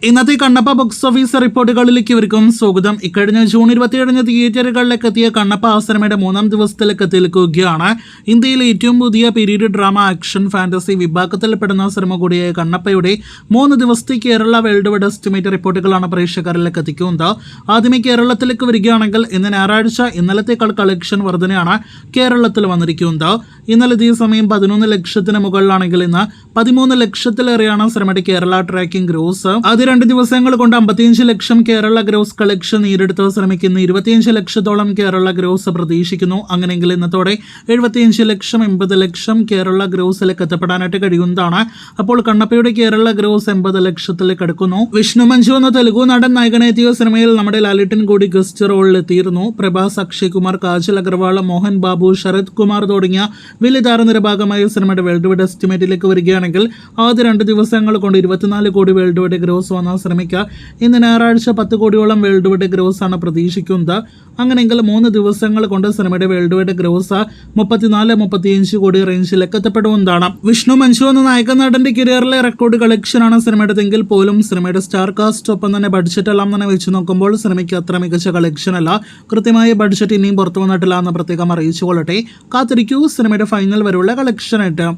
ഇന്നത്തെ Kannappa box office റിപ്പോർട്ടുകളിലേക്ക് ഇവർക്കും സ്വാഗതം. ഇക്കഴിഞ്ഞ ജൂൺ 27 തിയേറ്ററുകളിലേക്ക് എത്തിയ കണ്ണപ്പ ആ സിനിമയുടെ 3-ാം ദിവസത്തിലേക്ക് എത്തിയിരിക്കുകയാണ്. ഇന്ത്യയിലെ ഏറ്റവും പുതിയ പീരീഡ് ഡ്രാമ ആക്ഷൻ ഫാന്റസി വിഭാഗത്തിൽപ്പെടുന്ന സിനിമ കൂടിയായ കണ്ണപ്പയുടെ 3 ദിവസത്തെ കേരള വേൾഡ് വൈഡ് എസ്റ്റിമേറ്റ് റിപ്പോർട്ടുകളാണ് പ്രേക്ഷകരിലേക്ക് എത്തിക്കുന്നത്. ആദ്യമേ കേരളത്തിലേക്ക് വരികയാണെങ്കിൽ ഇന്ന് ഞായറാഴ്ച ഇന്നലത്തേക്കാൾ കളക്ഷൻ വർധനയാണ് കേരളത്തിൽ വന്നിരിക്കുന്നത്. ഇന്നലെ ഇതേ സമയം 11 ലക്ഷത്തിന് മുകളിലാണെങ്കിൽ ഇന്ന് 13 ലക്ഷത്തിലേറെയാണ് സിനിമയുടെ കേരള ട്രാക്കിംഗ് ഗ്രോസ്. ആദ്യ 2 ദിവസങ്ങൾ കൊണ്ട് 55 ലക്ഷം കേരള ഗ്രോസ് കളക്ഷൻ നേരിടുത്ത ശ്രമിക്കുന്ന 25 ലക്ഷത്തോളം കേരള ഗ്രോസ് പ്രതീക്ഷിക്കുന്നു. അങ്ങനെയെങ്കിൽ ഇന്നത്തോടെ 75 ലക്ഷം 80 ലക്ഷം കേരള ഗ്രോസിലേക്ക് എത്തപ്പെടാനായിട്ട് കഴിയുന്നതാണ്. അപ്പോൾ കണ്ണപ്പയുടെ കേരള ഗ്രോസ് 80 ലക്ഷത്തിലേക്ക് അടുക്കുന്നു. വിഷ്ണു മഞ്ജു എന്ന തെലുഗു നടൻ നായകനെത്തിയ സിനിമയിൽ നമ്മുടെ ലാലിട്ടൻ കൂടി ഗസ്റ്റ് റോളിൽ എത്തിയിരുന്നു. പ്രഭാസ്, അക്ഷയ് കുമാർ, കാജൽ അഗർവാൾ, മോഹൻ ബാബു, ശരത് കുമാർ തുടങ്ങിയ വലിയ താരനിരഭാഗമായ സിനിമയുടെ വേൾഡ് വൈഡ് എസ്റ്റിമേറ്റിലേക്ക് വരികയാണെങ്കിൽ ആദ്യ 2 ദിവസങ്ങൾ കൊണ്ട് 24 കോടി വേൾഡ് വൈഡ് ഗ്രോസ് വന്ന ശ്രമിക്കുക. ഇന്ന് ഞായറാഴ്ച 10 കോടിയോളം വേൾഡ് വൈഡ് ഗ്രോസ് ആണ് പ്രതീക്ഷിക്കുന്നത്. അങ്ങനെയെങ്കിൽ 3 ദിവസങ്ങൾ കൊണ്ട് സിനിമയുടെ വേൾഡ് വൈഡ് ഗ്രോസ് 34-35 കോടി റേഞ്ചിലേക്ക് എത്തപ്പെടുന്നതാണ്. വിഷ്ണു മഞ്ജു എന്ന നായക നടന്റെ കരിയറിലെ റെക്കോർഡ് കളക്ഷനാണ് സിനിമയുടെതെങ്കിൽ പോലും സിനിമയുടെ സ്റ്റാർ കാസ്റ്റ് ഒപ്പം തന്നെ ബഡ്ജറ്റ് എല്ലാം തന്നെ വെച്ച് നോക്കുമ്പോൾ സിനിമയ്ക്ക് അത്ര മികച്ച കളക്ഷൻ അല്ല. കൃത്യമായ ബഡ്ജറ്റ് ഇനിയും പുറത്തു വന്നിട്ടില്ല എന്ന് പ്രത്യേകം അറിയിച്ചുകൊള്ളട്ടെ. കാത്തിരിക്കൂ സിനിമയുടെ ഫൈനൽ വരെയുള്ള കളക്ഷൻ ആയിട്ട്.